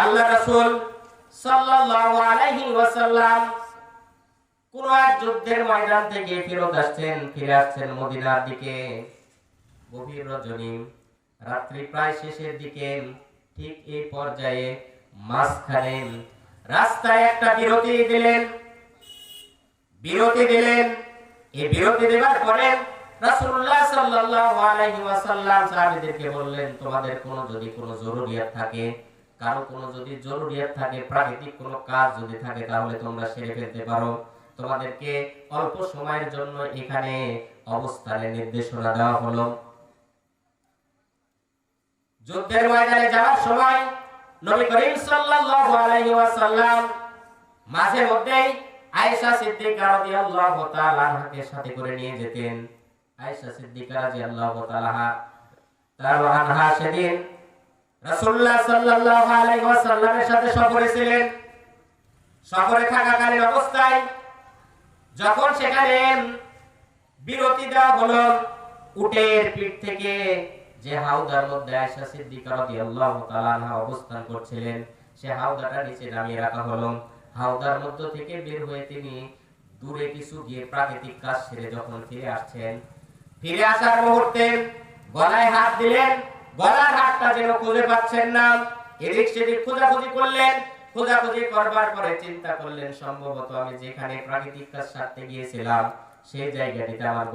আল্লাহ রাসূল সাল্লাল্লাহু আলাইহি ওয়াসাল্লাম কোন এক যুদ্ধের ময়দান থেকে ফিরে আসছেন মদিনার দিকে। গভীর রজনী, রাত্রি প্রায় শেষের দিকে। ঠিক এই পর্যায়ে মাঝখানে রাস্তায় একটা বিরতি দিলেন। এই বিরতি দেওয়ার পরে রাসূলুল্লাহ সাল্লাল্লাহু আলাইহি ওয়াসাল্লাম সাহাবীদেরকে বললেন, তোমাদের যদি কোনো জরুরিয়াত থাকে, কারো যদি জরুরিয়াত থাকে, প্রাকৃতিক কোনো কাজ যদি থাকে, তাহলে তোমরা সেরে ফেলতে পারো। তোমাদেরকে অল্প সময়ের জন্য এখানে অবস্থানের নির্দেশনা দেওয়া হলো। যুদ্ধের ময়দানে যাওয়ার সময় নবী করিম সাল্লাল্লাহু আলাইহি ওয়াসাল্লাম মাঝে মধ্যেই আয়েশা সিদ্দিকা রাদিয়াল্লাহু তাআলা আনহাকে সাথে করে নিয়ে যেতেন। আয়েশা সিদ্দিকা রাদিয়াল্লাহু তাআলা আনহা সেদিন রাসূলুল্লাহ সাল্লাল্লাহু আলাইহি ওয়াসাল্লামের সাথে সফরে ছিলেন। সফরে থাকাকালীন অবস্থায় যখন সেখানে বিরতি দেওয়া হলো, উটের পিঠ থেকে যে হাউদার মধ্যে আয়েশা সিদ্দিকা রাদিয়াল্লাহু তাআলা আনহা অবস্থান করছিলেন, সে হাউদাটা নিচে নামিয়ে রাখা হলো। হাউদার মধ্য থেকে বের হয়ে তিনি দূরে কিছু গিয়ে প্রাকৃতিক কাজ সেরে যখন ফিরে আসার মুহূর্তে গলায় হাত দিলেন। গলার হাতটা যেন খুঁজে পাচ্ছেন না। এদিক সেদিক খোঁজাখুঁজি করলেন। খোঁজাখুঁজি করবার পরে চিন্তা করলেন, সম্ভবত আমি যেখানে প্রাকৃতিক কাজ সারতে গিয়েছিলাম সেই জায়গাটিতে আমার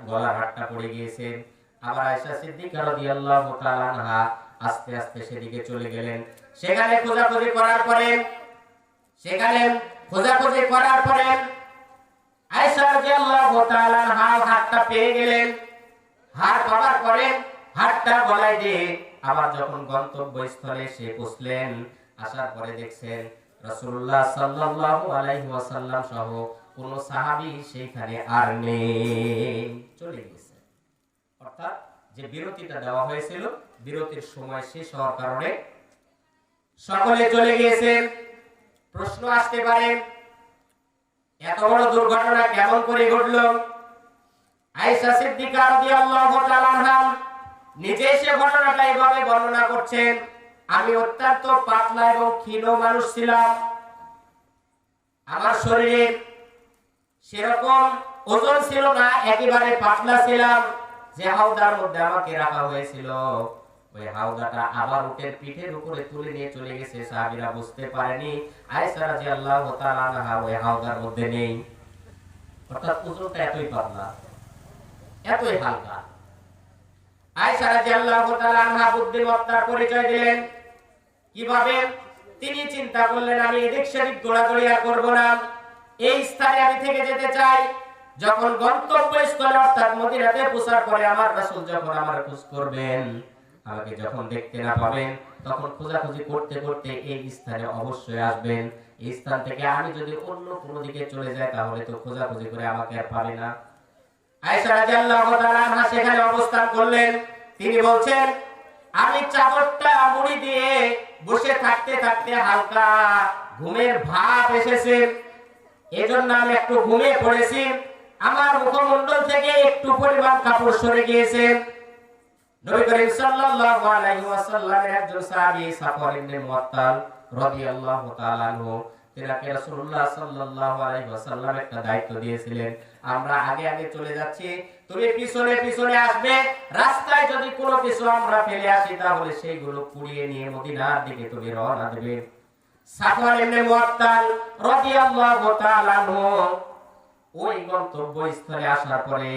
গলার হাতটা পড়ে গিয়েছে। আবার আয়েশা সিদ্দিকা রাদিয়াল্লাহু তাআলা আনহা আস্তে আস্তে সেদিকে চলে গেলেন। সেখানে খোঁজাখুঁজি করার পরে আয়েশা রাদিয়াল্লাহু তাআলা আনহা হাতটা পেয়ে গেলেন। হাত পাওয়ার পরে হাতটা গলায় দিয়ে আবার যখন গন্তব্যস্থলে সে পৌঁছলেন, আসার পরে দেখছেন রাসূলুল্লাহ সাল্লাল্লাহু আলাইহি ওয়াসাল্লাম সহ কোন সাহাবী সেখানে আর নেই, চলে গেছে। অর্থাৎ যে বিরতিটা দেওয়া হয়েছিল, বিরতির সময় শেষ হওয়ার কারণে সকলে চলে গিয়েছেন। প্রশ্ন আসতে পারে, এত বড় দুর্ঘটনা কেমন করে ঘটলো? আয়েশা সিদ্দিকা রাদিয়াল্লাহু তাআলা আনহা নিজে সে ঘটনাটা এইভাবে বর্ণনা করছেন, আমি অত্যন্ত পাতলা এবং ক্ষীণ মানুষ ছিলাম। আমার শরীরে সেরকম ওজন ছিল না, একেবারে পাতলা ছিলাম। যে হাউদার মধ্যে আমাকে রাখা হয়েছিল, ওই হাউদাটা আবার উটের পিঠের উপরে তুলে নিয়ে চলে গেছে। সাহাবীরা বুঝতে পারেনি আয়েশা রাদিয়াল্লাহু তাআলা আনহা ওই হাউদার মধ্যে নেই। অর্থাৎ ওজনটা এতই পাতলা, এতই হালকা। আয়েশা রাদিয়াল্লাহু তাআলা আনহা বুদ্ধিমত্তার পরিচয় দিলেন। কিভাবে? তিনি চিন্তা করলেন, আমি এদিক সেদিক দৌড়াদৌড়ি আর করব না, এই স্থানে আমি থেকে যেতে চাই। যখন গন্তব্যস্থলে অর্থাৎ মদিনাতে পৌঁছার পরে আমার রাসূল যখন আমার খোঁজ করবেন, আমাকে যখন দেখতে না পাবেন, তখন খোঁজাখুঁজি করতে করতে এই স্থানে অবশ্যই আসবেন। এই স্থান থেকে আমি যদি অন্য কোনো দিকে চলে যাই, তাহলে তো খোঁজাখুঁজি করে আমাকে আর পাবে না। আয়েশা রাদিয়াল্লাহু তাআলা আনহা সেখানে অবস্থান করলেন। তিনি বলছেন, আমি চাদরটা মুড়ি দিয়ে বসে থাকতে থাকতে হালকা ঘুমের ভাব এসেছে, এজন্য আমি একটু ঘুমিয়ে পড়েছি। আমার মুখমণ্ডল থেকে একটু পরিমাণ কাপড় সরে গিয়েছে। নবী করিম সাল্লাল্লাহু আলাইহি ওয়াসাল্লামের একজন সাহাবী সাফওয়ান ইবনে মুআত্তাল রাদিয়াল্লাহু তাআলা আনহু, তিনাকে রাসূলুল্লাহ সাল্লাল্লাহু আলাইহি ওয়াসাল্লাম একটা দায়িত্ব দিয়েছিলেন, আমরা আগে আগে চলে যাচ্ছি, তুমি পিছনে পিছনে আসবে। রাস্তায় যদি কোনো কিছু আমরা ফেলে আসি, তাহলে সেইগুলো কুড়িয়ে নিয়ে মদিনার দিকে তুমি রওনা দেবে। সাফওয়ান ইবনে মুআত্তাল রাদিয়াল্লাহু তাআলা আনহু ওই গন্তব্যস্থলে আসার পরে,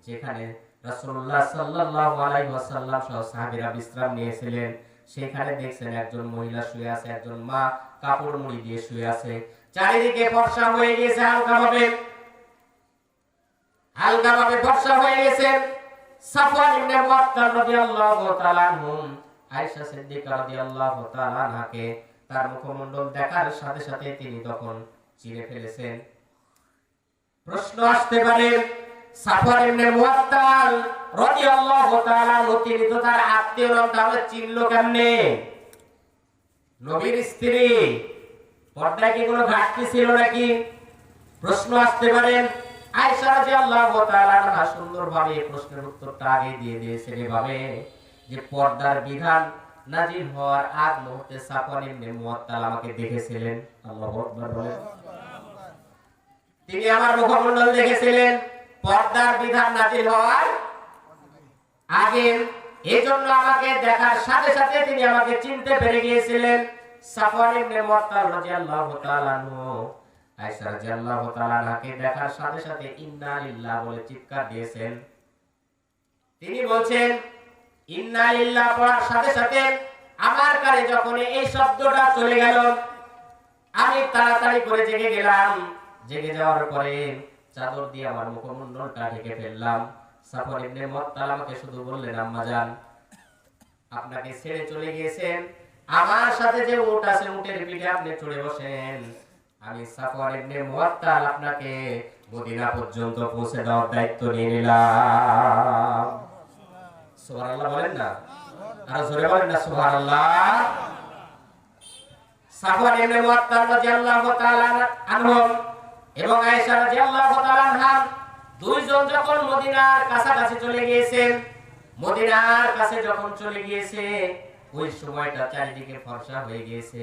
যেখানে রাসূলুল্লাহ সাল্লাল্লাহু আলাইহি ওয়াসাল্লাম সহ সাহাবীরা বিশ্রাম নিয়েছিলেন, সেখানে দেখছেন একজন মহিলা শুয়ে আছে, একজন মা কাপড় মুড়ি দিয়ে শুয়ে আছে। চারিদিকে ফর্সা হয়ে গেছে, হালকাভাবে ফর্সা হয়ে গেছে। সাফওয়ান ইবনে মুআত্তাল রাদিয়াল্লাহু তাআলা আনহু আয়েশা সিদ্দিকা রাদিয়াল্লাহু তাআলা আনহাকে তার মুখমণ্ডল দেখার সাথে সাথে তিনি তখন চিনে ফেলেছেন। প্রশ্ন আসতে পারে, সাফওয়ান ইবনে মুআত্তাল রাদিয়াল্লাহু তাআলা আনহু তিনি তো তার আত্মীয় নন, তাহলে চিনলো কেমনে? নবীর স্ত্রী, পর্দায় কি কোনো ঘাটতি ছিল নাকি? প্রশ্ন আসতে পারে। আয়েশা রাদিয়াল্লাহু তাআলা আনহা সুন্দরভাবে এই প্রশ্নের উত্তরটা আগে দিয়ে দিয়েছেন এভাবে যে পর্দার বিধান নাজিল হওয়ার আগ মুহূর্তে সাফওয়ান ইবনে মুআত্তাল আমাকে দেখেছিলেন। আল্লাহু আকবার বলেন। তিনি আমার মুখমণ্ডল দেখেছিলেন পর্দার বিধান নাজিল হওয়ার আগে। এজন্য আমাকে দেখার সাথে সাথে তিনি আমাকে চিনতে পেরে গিয়েছিলেন। সাফওয়ান ইবনে মুআত্তাল রাদিয়াল্লাহু তাআলা আনহু আয়েশা রাদিয়াল্লাহু তাআলা আনহাকে দেখার সাথে সাথে ইন্না লিল্লাহ বলে চিৎকার দিয়েছেন। তিনি বলছেন ইন্না লিল্লাহ পড়ার সাথে সাথে আমার কানে যখন এই শব্দটা চলে গেল, আমি তাড়াতাড়ি করে জেগে গেলাম। জেগে যাওয়ার পরে চাদর দিয়ে আমার মুখমণ্ডলটা ঢেকে ফেললাম। সাফওয়ান ইবনে মুআত্তাল আমাকে শুধু বললেন, আম্মা জান, আপনাকে ছেড়ে চলে গিয়েছেন, আমার সাথে যে উট আছে উটের পিঠে আপনি চড়ে বসেন, আমি সাফওয়ান ইবনে মুআত্তাল আপনাকে মদিনা পর্যন্ত পৌঁছে দেওয়ার দায়িত্ব নিয়ে নিলাম। সুবহানাল্লাহ বলেন না, আর জোরে বলেন না সুবহানাল্লাহ। সাফওয়ান ইবনে মুআত্তাল রাদিয়াল্লাহু তাআলা আনহু এবং আয়েশা রাদিয়াল্লাহু তাআলা আনহা দুইজন যখন মদিনার কাছাকাছি চলে গিয়েছেন, মদিনার কাছে যখন চলে গিয়েছে, ওই সময়টা চারিদিকে ফর্সা হয়ে গিয়েছে,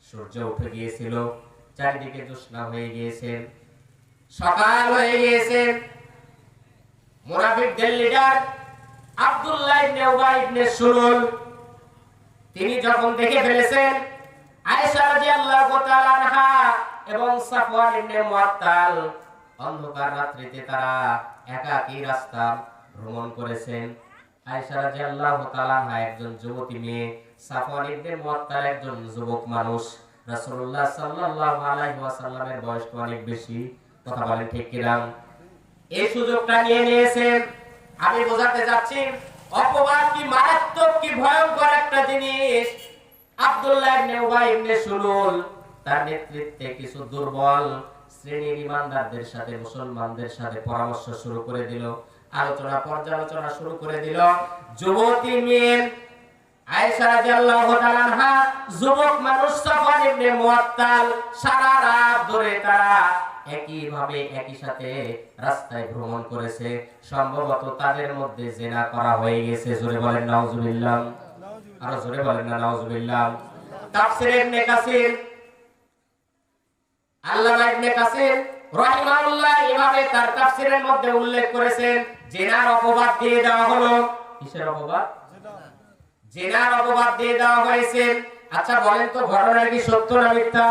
সূর্য উঠে গিয়েছিল, চারিদিকে জ্যোৎস্না হয়ে গিয়েছে, সকাল হয়ে গিয়েছে। মুনাফিকদের লিডার আব্দুল্লাহ ইবনে উবাই ইবনে সুলুল তিনি যখন দেখে ফেলেছেন আয়েশা রাদিয়াল্লাহু তাআলা আনহা এবং সাফওয়ান ইবনে মুআত্তাল অন্ধকার রাত্রিতে তারা একাকী রাস্তা ভ্রমণ করেছেন। আয়েশা রাদিয়াল্লাহু তাআলা আনহা একজন যুবতী মেয়ে, সাফওয়ান ইবনে মুআত্তাল একজন যুবক মানুষ। রাসূলুল্লাহ সাল্লাল্লাহু আলাইহি ওয়াসাল্লামের বয়স অনেক বেশি। কথা বলেন ঠিক কিনা? এই সুযোগটা নিয়ে নিয়েছেন। আমি বোঝাতে যাচ্ছি অপবাদ কি মারাত্মক, কি ভয়ঙ্কর একটা জিনিস। আব্দুল্লাহ ইবনে উবাই ইবনে সুলুল তার নেতৃত্বে কিছু দুর্বল শ্রেণীর ঈমানদারদের সাথে, মুসলমানদের সাথে পরামর্শ শুরু করে দিল, আলোচনা পর্যালোচনা শুরু করে দিল। যুবতী মেয়ে আয়েশা রাদিয়াল্লাহু তাআলা আনহা, যুবক মানুষ সাফওয়ান ইবনে মুআত্তাল সারা রাত ধরে তারা একই ভাবে একই সাথে রাস্তায় ভ্রমণ করেছে। সম্ভবত তাদের মধ্যে জিনা করা হয়ে গেছে। জোরে বলেন নাউজুবিল্লাহ, আর জোরে বলেন না নাউজুবিল্লাহ। তাফসীর ইবনে কাসির, আল্লামা ইবনে কাসির রাহিমাহুল্লাহ এভাবে তার তাফসীরের মধ্যে উল্লেখ করেছেন, জিনার অপবাদ দিয়ে দেওয়া হলো। কিসের অপবাদ? জিনার অপবাদ দিয়ে দেওয়া হয়েছে। আচ্ছা বলেন তো ঘটনা কি সত্য না মিথ্যা?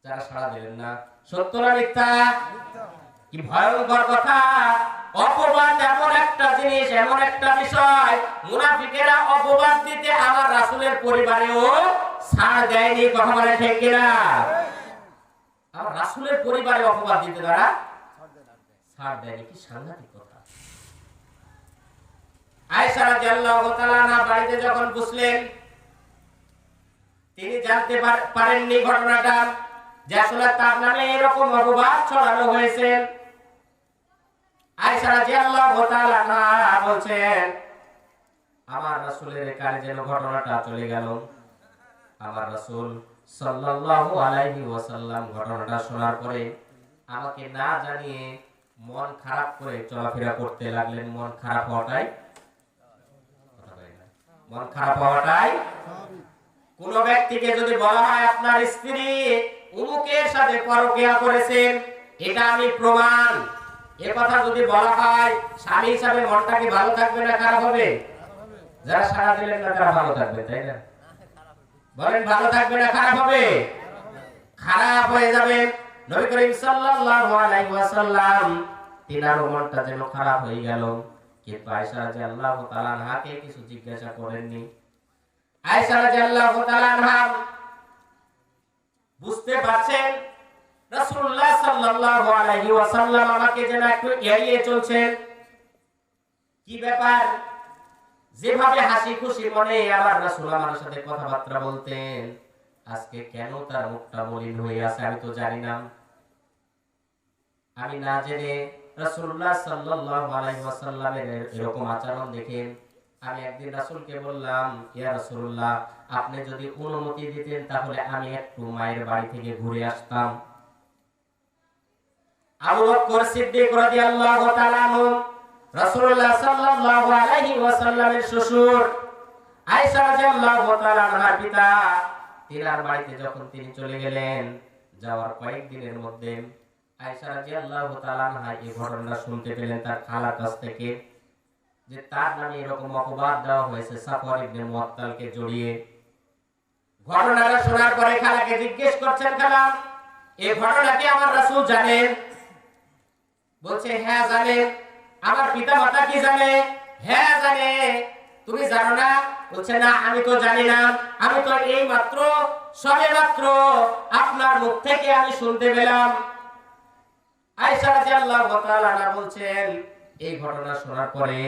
যারা সাড়া দিলেন না, সত্য না মিথ্যা? কি ভয়ঙ্কর কথা! অপবাদ এমন একটা জিনিস, এমন একটা বিষয়, মুনাফিকেরা অপবাদ দিতে আমার রাসূলের পরিবারেও ছাড় দেয়নি। কথা বলে ঠিক কিনা? আমার রাসূলের পরিবারে অপবাদ দিতে তারা ছাড় দেয়নি। কি সাংঘাতিক কথা! আয়েশা রাদিয়াল্লাহু তাআলা আনহা বাড়িতে যখন বুঝলেন, তিনি জানতে পারেননি ঘটনাটা যে আসলে তার নামে এরকম অপবাদ ছড়ানো হয়েছে। আয়েশা রাদিয়াল্লাহু তাআলা আনহা বলছেন, আমার রাসূলের কানে যেন ঘটনাটা চলে গেল। আমার রাসূল সাল্লাল্লাহু আলাইহি ওয়াসাল্লাম ঘটনাটা শোনার পরে আমাকে না জানিয়ে মন খারাপ করে চলাফেরা করতে লাগলেন। মন খারাপ হওয়াটাই কোন ব্যক্তিকে যদি বলা হয় আপনার স্ত্রী উমুকের সাথে পরকীয়া করেছেন, এটা আমি প্রমাণ, এ কথা যদি বলা হয়, স্বামী হিসাবে মনটা কি ভালো থাকবে না খারাপ হবে? যারা সাড়া দিলেন না তারা ভালো থাকবে, তাই না? বলেন ভালো থাকবে না খারাপ হবে? খারাপ হয়ে যাবে। নবী করিম সাল্লাল্লাহু আলাইহি ওয়াসাল্লাম তিনার মনটা যেন খারাপ হয়ে গেল। কিন্তু আয়েশা রাদিয়াল্লাহু তাআলা আনহাকে কিছু জিজ্ঞাসা করেননি। আয়েশা রাদিয়াল্লাহু তাআলা আনহা বুঝতে পারছেন রাসূলুল্লাহ সাল্লাল্লাহু আলাইহি ওয়াসাল্লাম আমাকে যেন একটু এড়িয়ে চলছেন। কি ব্যাপার? যেভাবে হাসি খুশি মনে আমার রাসূল আমার সাথে কথাবার্তা বলতেন, আজকে কেন তার মুখটা মলিন হয়ে আছে আমি তো জানি না। আমি না জেনে রাসূলুল্লাহ সাল্লাল্লাহু আলাইহি ওয়াসাল্লামের এরকম আচরণ দেখে আমি একদিন রাসূলকে বললাম, ইয়া রাসূলুল্লাহ, আপনি যদি অনুমতি দিতেন তাহলে আমি একটু মায়ের বাড়ি থেকে ঘুরে আসতাম। আবু বকর সিদ্দিক রাদিয়াল্লাহু তাআলা আনহু রাসূলুল্লাহ সাল্লাল্লাহু আলাইহি ওয়াসাল্লামের শ্বশুর, আয়েশা রাদিয়াল্লাহু তাআলা আনহার পিতা তিনার বাড়িতে যখন তিনি চলে গেলেন, যাওয়ার কয়েকদিনের মধ্যে আয়েশা রাদিয়াল্লাহু তাআলা আনহা এই ঘটনা শুনতে পেলেন তার খালার কাছ থেকে, যে তার নামে এরকম অপবাদ দেওয়া হয়েছে সাফওয়ান ইবনে মুআত্তালকে জড়িয়ে। ঘটনাটা শোনার পরে খালাকে জিজ্ঞেস করছেন, খালা এই ঘটনা কি আমার রাসূল জানেন? বলছে হ্যাঁ জানে। আমার পিতা মাতা কি জানে? হ্যাঁ জানে। তুমি জানো না? বলছে না আমি তো জানি না, আমি তো এই মাত্র সবে মাত্র আপনার মুখ থেকে আমি শুনতে পেলাম। আয়েশা রাদিয়াল্লাহু তাআলা আনহা বলছেন, এই ঘটনা শোনার পরে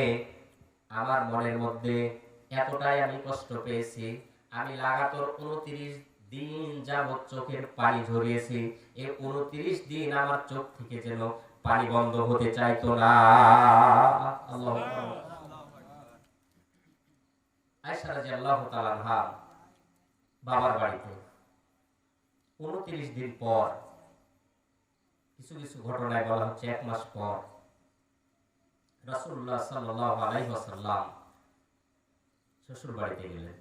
আমার মনের মধ্যে এতটাই আমি কষ্ট পেয়েছি, আমি লাগাতার 29 দিন যাবত চোখের পানি ঝরিয়েছি। এই 29 দিন আমার চোখ থেকে যেন পানি বন্ধ হতে চাইতো না। আল্লাহু আকবার। আয়েশা রাদিয়াল্লাহু তাআলা আনহা বাবার বাড়িতে 29 দিন পর, কিছু কিছু ঘটনায় বলা হচ্ছে 1 মাস পর, রাসূলুল্লাহ সাল্লাল্লাহু আলাইহি ওয়াসাল্লাম শ্বশুর বাড়িতে গেলেন।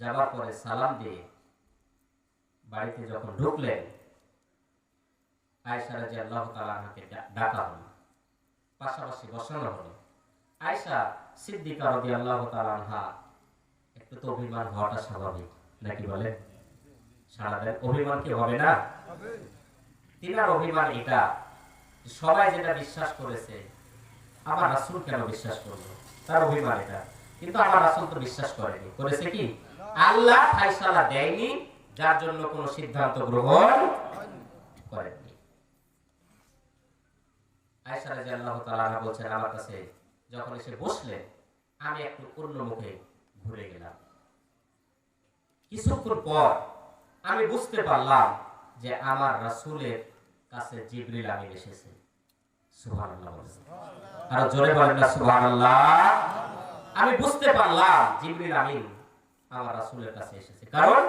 যাবার পরে সালাম দিয়ে বাড়িতে যখন ঢুকলেন, আয়েশা রাদিয়াল্লাহু তাআলা আনহাকে ডাকা হলো, পাশাপাশি বসানো হলো। আয়েশা সিদ্দিকা রাদিয়াল্লাহু তাআলা আনহা একটু তো অভিমান হওয়াটা স্বাভাবিক নাকি বলেন? সারা দেন, অভিমান কি হবে না? তিনার অভিমান এটা, সবাই যেটা বিশ্বাস করেছে আমার রাসূল কেন বিশ্বাস করলো, তার অভিমান এটা। কিন্তু আমার রাসূল তো বিশ্বাস করেনি। করেছে কি? আল্লাহ ফায়সালা দেয়নি, যার জন্য কোনো সিদ্ধান্ত গ্রহণ করেননি। আয়েশা রাদিয়াল্লাহু তাআলা আনহা বলছেন, আমার কাছে যখন এসে বসলেন আমি একটু অন্য মুখে ঘুরে গেলাম। কিছুক্ষণ পর আমি বুঝতে পারলাম যে আমার রাসূলের কাছে জিবরিল আমিন এসেছে। সুবহানাল্লাহ বলেন, আর জোরে বলেন না সুবহানাল্লাহ। আমি বুঝতে পারলাম জিবরিল আমিন আমার রাসূলের কাছে এসেছে, কারণ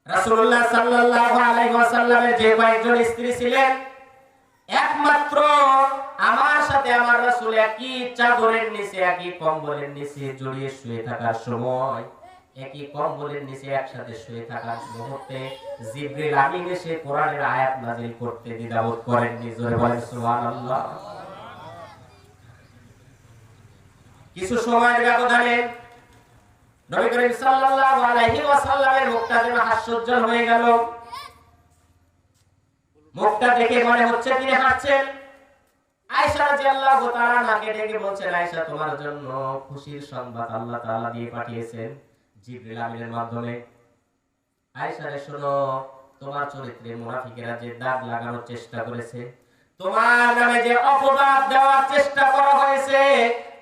রাসূলুল্লাহ সাল্লাল্লাহু আলাইহি ওয়াসাল্লামের যে কয়েকজন স্ত্রী ছিলেন, একমাত্র আমার সাথে আমার রাসূল একই চাদরের নিচে একই কম্বলের নিচে জড়িয়ে শুয়ে থাকার সময়, একই কম্বলের নিচে একসাথে শুয়ে থাকার মুহূর্তে জিবরিল আমিন এসে কোরআনের আয়াত নাযিল করতে দ্বিধাবোধ করেননি। জোরে বলেন সুবহানাল্লাহ। কিছু সময়ের ব্যবধানে নবী করিম সাল্লাল্লাহু আলাইহি ওয়াসাল্লামের মুখটা যেন হাস্যোজ্জ্বল হয়ে গেল। মুখটা দেখে মনে হচ্ছে তিনি হাসছেন। আয়েশা রাদিয়াল্লাহু তাআলা আনহাকে ডেকে বলছেন, আয়েশা তোমার জন্য খুশির সংবাদ আল্লাহ তাআলা দিয়ে পাঠিয়েছেন জিবরিল আমিনের মাধ্যমে। আয়েশা রে শোনো, তোমার চরিত্রে মুনাফিকেরা যে দাগ লাগানোর চেষ্টা করেছে, তোমার নামে যে অপবাদ দেওয়ার চেষ্টা করা হয়েছে,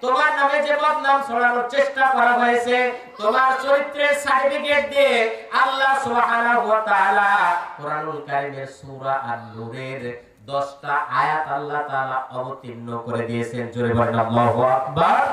তোমার নামে যে বদনাম ছড়ানোর চেষ্টা করা হয়েছে, তোমার চরিত্রের সার্টিফিকেট দিয়ে আল্লাহ সুবহানাহু ওয়া তাআলা কোরআনুল কারীমের সূরা আন-নূরের 10টা আয়াত আল্লাহ তাআলা অবতীর্ণ করে দিয়েছেন। জোরে বলেন আল্লাহু আকবার।